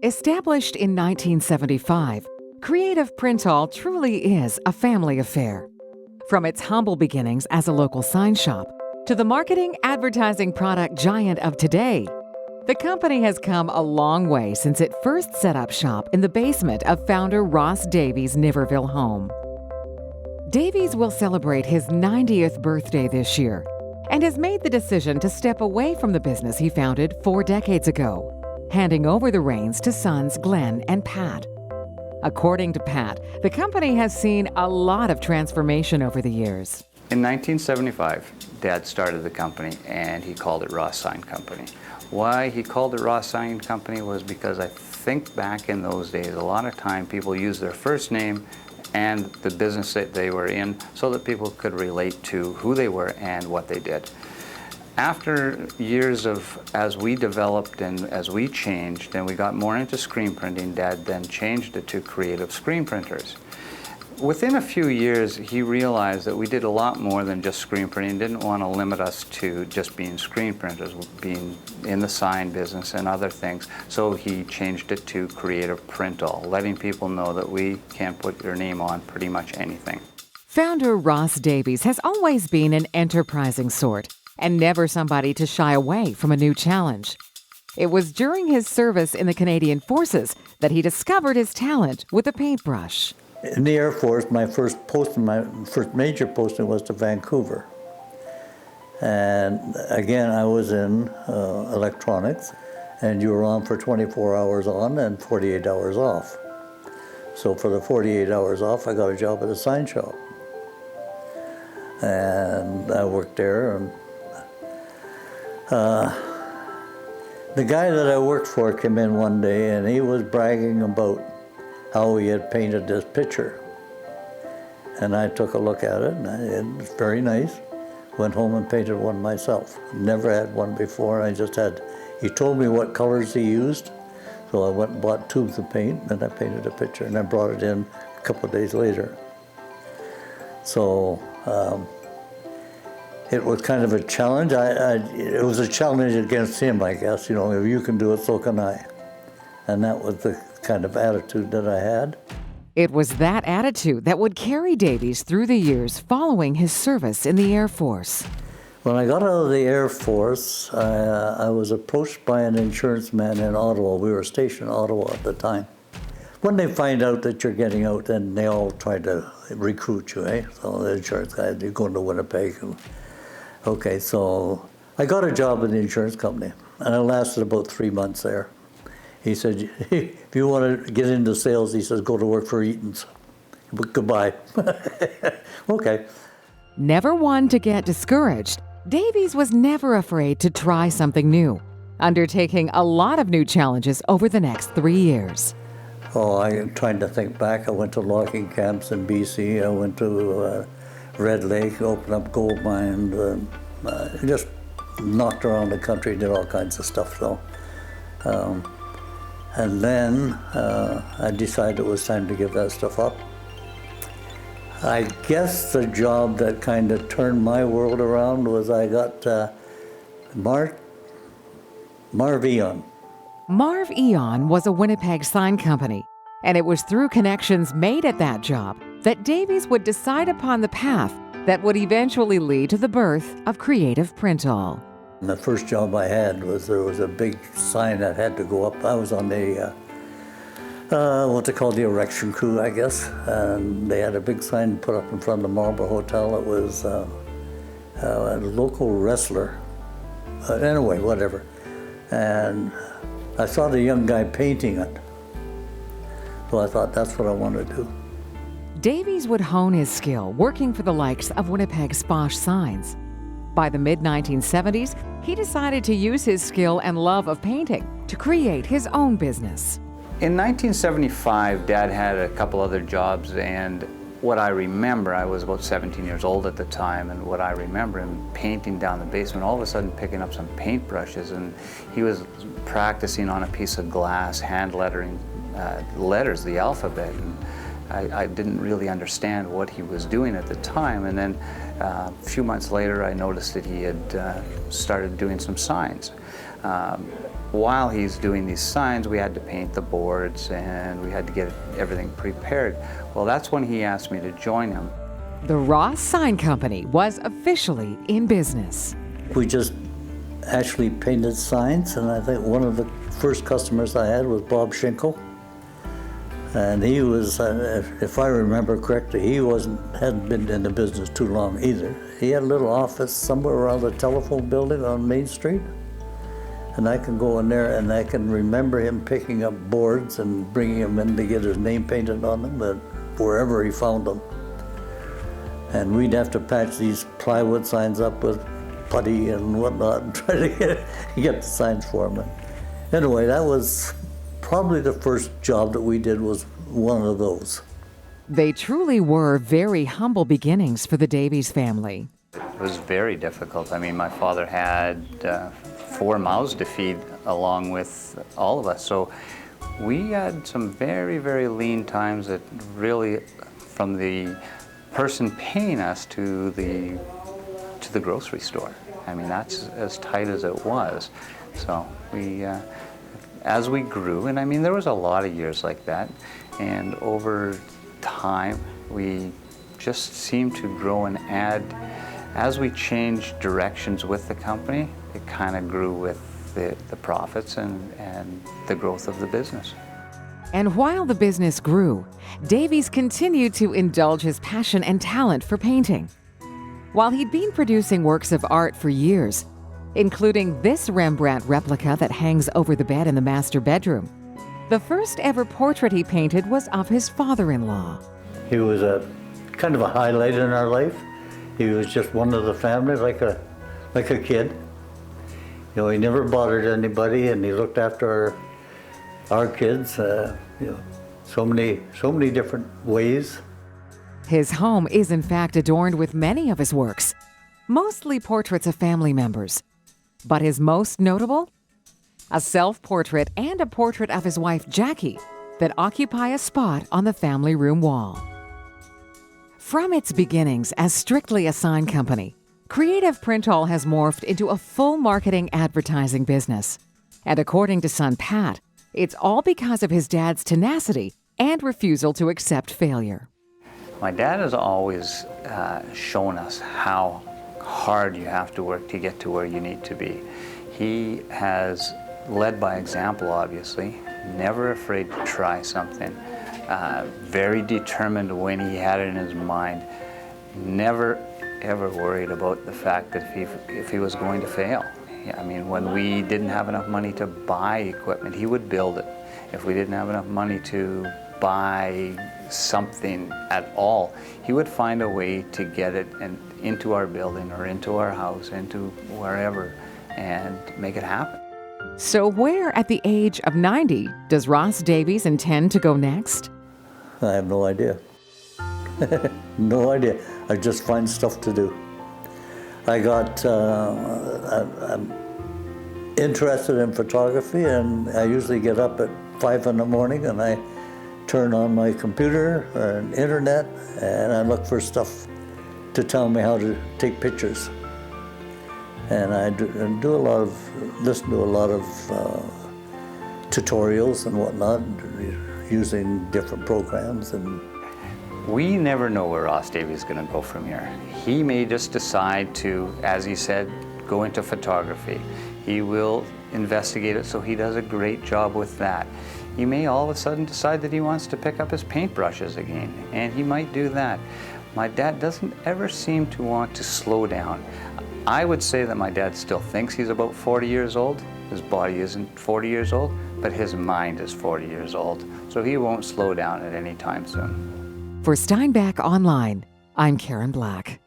Established in 1975, Creative Printhall truly is a family affair. From its humble beginnings as a local sign shop to the marketing advertising product giant of today, the company has come a long way since it first set up shop in the basement of founder Ross Davies' Niverville home. Davies will celebrate his 90th birthday this year and has made the decision to step away from the business he founded 4 decades ago, handing over the reins to sons Glenn and Pat. According to Pat, the company has seen a lot of transformation over the years. In 1975, Dad started the company and he called it Ross Sign Company. Why he called it Ross Sign Company was because I think back in those days, a lot of time people used their first name and the business that they were in so that people could relate to who they were and what they did. After years of, as we developed and as we changed and we got more into screen printing, Dad then changed it to Creative Screen Printers. Within a few years, he realized that we did a lot more than just screen printing. Didn't want to limit us to just being screen printers, being in the sign business and other things. So he changed it to Creative Printhall, letting people know that we can put your name on pretty much anything. Founder Ross Davies has always been an enterprising sort and never somebody to shy away from a new challenge. It was during his service in the Canadian Forces that he discovered his talent with a paintbrush. In the Air Force, my first major posting was to Vancouver. And again, I was in electronics, and you were on for 24 hours on and 48 hours off. So for the 48 hours off, I got a job at a sign shop. And I worked there, and the guy that I worked for came in one day and he was bragging about how he had painted this picture. And I took a look at it and it was very nice. Went home and painted one myself. Never had one before. He told me what colors he used. So I went and bought tubes of paint and I painted a picture and I brought it in a couple of days later. So, it was kind of a challenge. It was a challenge against him, I guess. You know, if you can do it, so can I. And that was the kind of attitude that I had. It was that attitude that would carry Davies through the years following his service in the Air Force. When I got out of the Air Force, I was approached by an insurance man in Ottawa. We were stationed in Ottawa at the time. When they find out that you're getting out, then they all try to recruit you, eh? So the insurance guy, you're going to Winnipeg. Okay, so I got a job in the insurance company, and I lasted about 3 months there. He said, if you want to get into sales, he says, go to work for Eaton's. But goodbye. Okay. Never one to get discouraged, Davies was never afraid to try something new, undertaking a lot of new challenges over the next 3 years. Oh, I'm trying to think back. I went to logging camps in BC. I went to Red Lake, opened up gold mines, just knocked around the country, did all kinds of stuff though. And then I decided it was time to give that stuff up. I guess the job that kind of turned my world around was I got Marv Eon. Marv Eon was a Winnipeg sign company, and it was through connections made at that job that Davies would decide upon the path that would eventually lead to the birth of Creative Printhall. The first job I had was there was a big sign that had to go up. I was on the, what they call the erection crew, I guess. And they had a big sign put up in front of the Marlborough Hotel. It was a local wrestler. Anyway, whatever. And I saw the young guy painting it. So I thought, that's what I want to do. Davies would hone his skill working for the likes of Winnipeg's Bosch Signs. By the mid-1970s, he decided to use his skill and love of painting to create his own business. In 1975, Dad had a couple other jobs, and what I remember, I was about 17 years old at the time, and what I remember him painting down the basement, all of a sudden picking up some paintbrushes, and he was practicing on a piece of glass, hand lettering letters, the alphabet, I didn't really understand what he was doing at the time. And then a few months later, I noticed that he had started doing some signs. While he's doing these signs, we had to paint the boards and we had to get everything prepared. Well, that's when he asked me to join him. The Ross Sign Company was officially in business. We just actually painted signs, and I think one of the first customers I had was Bob Schinkel. And he was, if I remember correctly, he hadn't been in the business too long either. He had a little office somewhere around the telephone building on Main Street. And I can go in there and I can remember him picking up boards and bringing them in to get his name painted on them, but wherever he found them. And we'd have to patch these plywood signs up with putty and whatnot and try to get the signs for him. Anyway, that was probably the first job that we did, was one of those. They truly were very humble beginnings for the Davies family. It was very difficult. I mean, my father had 4 mouths to feed along with all of us. So we had some very, very lean times that really, from the person paying us to the grocery store. I mean, that's as tight as it was. So we, as we grew, and I mean, there was a lot of years like that, and over time, we just seemed to grow and add. As we changed directions with the company, it kind of grew with the profits and the growth of the business. And while the business grew, Davies continued to indulge his passion and talent for painting. While he'd been producing works of art for years, including this Rembrandt replica that hangs over the bed in the master bedroom, the first ever portrait he painted was of his father-in-law. He was a kind of a highlight in our life. He was just one of the family, like a kid. You know, he never bothered anybody, and he looked after our kids. You know, so many different ways. His home is in fact adorned with many of his works, mostly portraits of family members. But his most notable? A self-portrait and a portrait of his wife Jackie that occupy a spot on the family room wall. From its beginnings as strictly a sign company, Creative Printhall has morphed into a full marketing advertising business. And according to son Pat, it's all because of his dad's tenacity and refusal to accept failure. My dad has always shown us how hard you have to work to get to where you need to be. He has led by example, obviously, never afraid to try something, very determined when he had it in his mind, never ever worried about the fact that if he was going to fail. I mean, when we didn't have enough money to buy equipment, he would build it. If we didn't have enough money to buy something at all, he would find a way to get it into our building or into our house, into wherever, and make it happen. So where at the age of 90 does Ross Davies intend to go next? I have no idea. No idea. I just find stuff to do. I'm interested in photography, and I usually get up at 5 in the morning and I turn on my computer or internet and I look for stuff to tell me how to take pictures. And I listen to a lot of tutorials and whatnot, using different programs. And we never know where Ross Davies is going to go from here. He may just decide to, as he said, go into photography. He will investigate it, so he does a great job with that. He may all of a sudden decide that he wants to pick up his paintbrushes again, and he might do that. My dad doesn't ever seem to want to slow down. I would say that my dad still thinks he's about 40 years old. His body isn't 40 years old, but his mind is 40 years old, so he won't slow down at any time soon. For Steinbach Online, I'm Karen Black.